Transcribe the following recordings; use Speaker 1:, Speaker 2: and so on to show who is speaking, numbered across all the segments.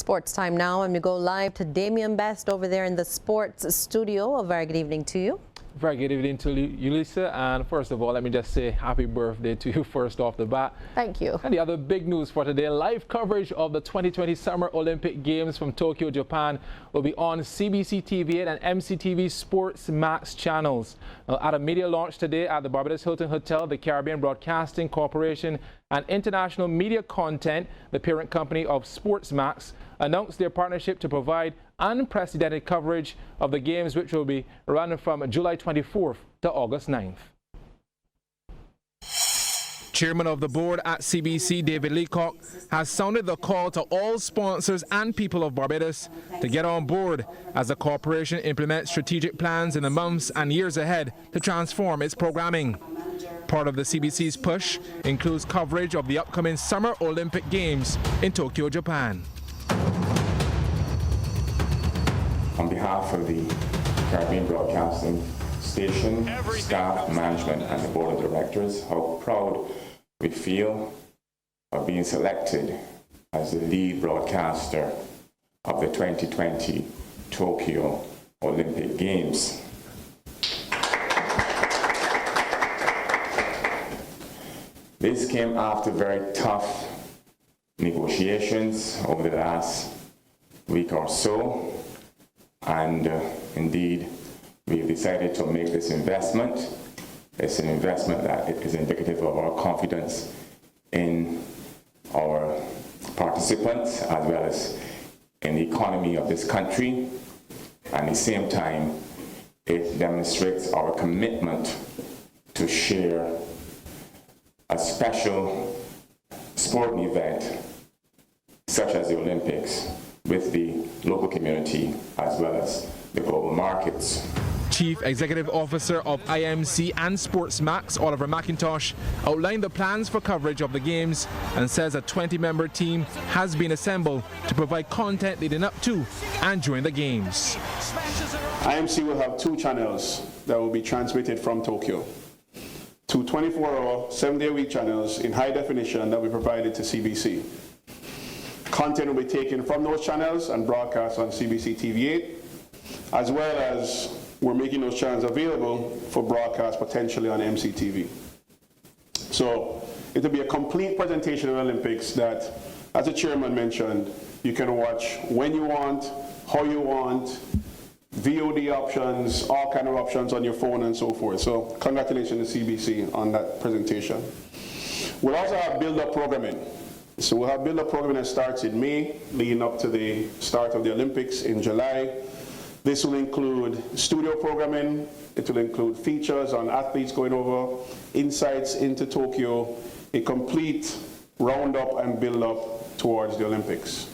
Speaker 1: Sports time now, and we go live to Damian Best over there in the sports studio. A very good evening to you.
Speaker 2: Very good evening to you, Lisa. And first of all, let me just say happy birthday to you first off the bat.
Speaker 1: Thank you.
Speaker 2: And the other big news for today, live coverage of the 2020 Summer Olympic Games from Tokyo, Japan will be on CBC TV8 and MCTV Sports Max channels. Now, at a media launch today at the Barbados Hilton Hotel, the Caribbean Broadcasting Corporation and International Media Content, the parent company of Sports Max, announced their partnership to provide unprecedented coverage of the games, which will be run from July 24th to August 9th. Chairman of the board at CBC, David Leacock, has sounded the call to all sponsors and people of Barbados to get on board as the corporation implements strategic plans in the months and years ahead to transform its programming. Part of the CBC's push includes coverage of the upcoming Summer Olympic Games in Tokyo, Japan.
Speaker 3: On behalf of the Caribbean Broadcasting Station, staff, management, and the board of directors, how proud we feel of being selected as the lead broadcaster of the 2020 Tokyo Olympic Games. This came after very tough negotiations over the last week or so. And indeed, we've decided to make this investment. It's an investment that is indicative of our confidence in our participants as well as in the economy of this country. And at the same time, it demonstrates our commitment to share a special sporting event such as the Olympics with the local community as well as the global markets.
Speaker 2: Chief Executive Officer of IMC and Sports Max, Oliver McIntosh, outlined the plans for coverage of the games and says a 20-member team has been assembled to provide content leading up to and during the games.
Speaker 4: IMC will have 2 channels that will be transmitted from Tokyo. 2 24-hour, 7-day-a-week channels in high definition that we provided to CBC. Content will be taken from those channels and broadcast on CBC TV8, as well as we're making those channels available for broadcast potentially on MCTV. So it will be a complete presentation of the Olympics that, as the chairman mentioned, you can watch when you want, how you want, VOD options, all kind of options on your phone and so forth. So congratulations to CBC on that presentation. We'll also have build-up programming. So we'll have build-up programming that starts in May, leading up to the start of the Olympics in July. This will include studio programming. It will include features on athletes going over, insights into Tokyo, a complete roundup and build-up towards the Olympics.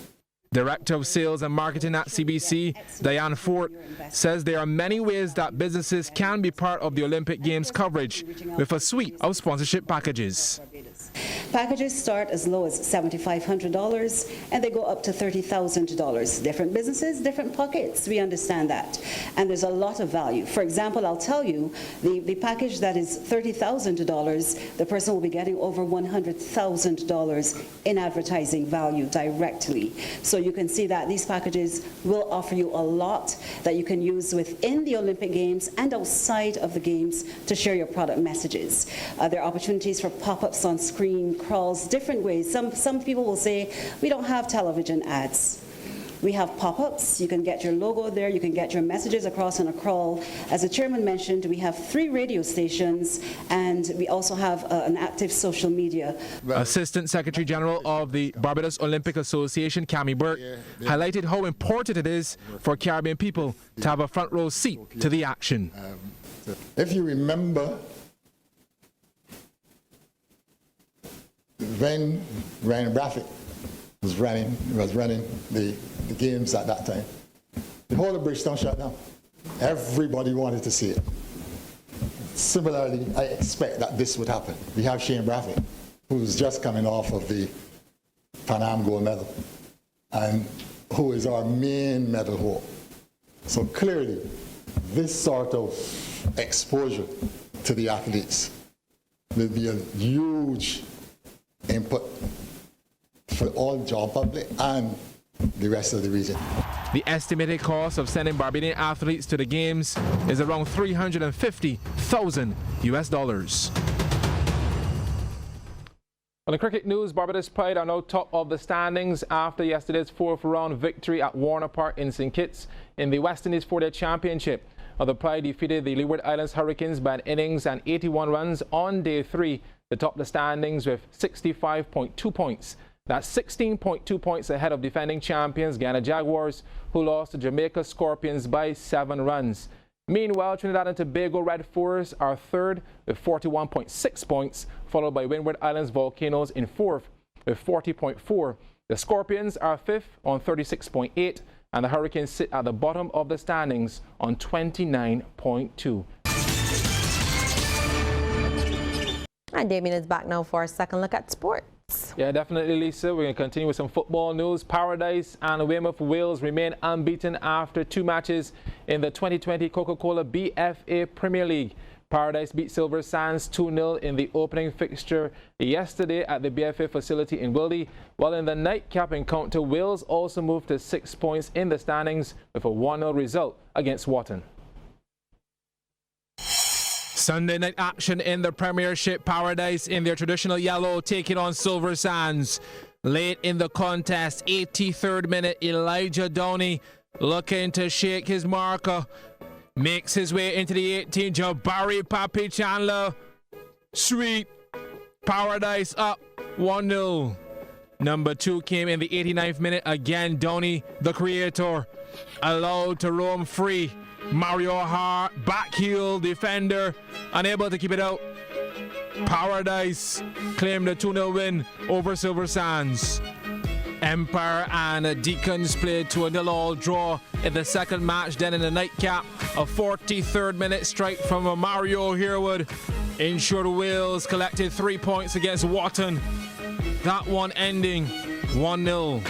Speaker 2: Director of Sales and Marketing at CBC, Diane Fort, says there are many ways that businesses can be part of the Olympic Games coverage with a suite of sponsorship packages.
Speaker 5: Packages start as low as $7,500 and they go up to $30,000. Different businesses, different pockets, we understand that. And there's a lot of value. For example, I'll tell you, the package that is $30,000, the person will be getting over $100,000 in advertising value directly. So you can see that these packages will offer you a lot that you can use within the Olympic Games and outside of the Games to share your product messages. There are opportunities for pop-ups on screen, crawls, different ways. Some people will say, we don't have television ads. We have pop-ups. You can get your logo there. You can get your messages across on a crawl. As the chairman mentioned, we have 3 radio stations, and we also have an active social media.
Speaker 2: Assistant Secretary General of the Barbados Olympic Association, Cammie Burke, highlighted how important it is for Caribbean people to have a front row seat to the action.
Speaker 6: If you remember, when Ryan Brafitt was running the games at that time, the whole of Bridgetown shut down. Everybody wanted to see it. Similarly, I expect that this would happen. We have Shane Brafitt, who's just coming off of the Pan Am gold medal, and who is our main medal hope. So clearly, this sort of exposure to the athletes will be a huge input for all job public and the rest of the region.
Speaker 2: The estimated cost of sending Barbadian athletes to the games is around $350,000 US. On the cricket news, Barbados Pride are now top of the standings after yesterday's fourth round victory at Warner Park in St. Kitts in the West Indies 4-Day Championship. The Pride defeated the Leeward Islands Hurricanes by an innings and 81 runs on day 3 to top the standings with 65.2 points. That's 16.2 points ahead of defending champions Guyana Jaguars, who lost to Jamaica Scorpions by 7 runs. Meanwhile, Trinidad and Tobago Red Force are third with 41.6 points, followed by Windward Islands Volcanoes in fourth with 40.4. The Scorpions are fifth on 36.8, and the Hurricanes sit at the bottom of the standings on 29.2.
Speaker 1: And Damien is back now for a second look at sports.
Speaker 2: Yeah, definitely, Lisa. We're going to continue with some football news. Paradise and Weymouth Wales remain unbeaten after 2 matches in the 2020 Coca-Cola BFA Premier League. Paradise beat Silver Sands 2-0 in the opening fixture yesterday at the BFA facility in Wildy, while in the nightcap encounter, Wales also moved to 6 points in the standings with a 1-0 result against Wharton. Sunday night action in the Premiership. Paradise in their traditional yellow taking on Silver Sands. Late in the contest, 83rd minute, Elijah Downey looking to shake his marker. Makes his way into the 18. Jabari Papi Chandler. Sweet. Paradise up 1-0. Number 2 came in the 89th minute. Again, Downey, the creator, allowed to roam free. Mario Hart, back heel defender, unable to keep it out. Paradise claimed a 2-0 win over Silver Sands. Empire and Deacons played to a 0-0 draw in the second match. Then in the nightcap, a 43rd minute strike from Mario Herwood ensured Wales collected 3 points against Wharton. That one ending 1-0.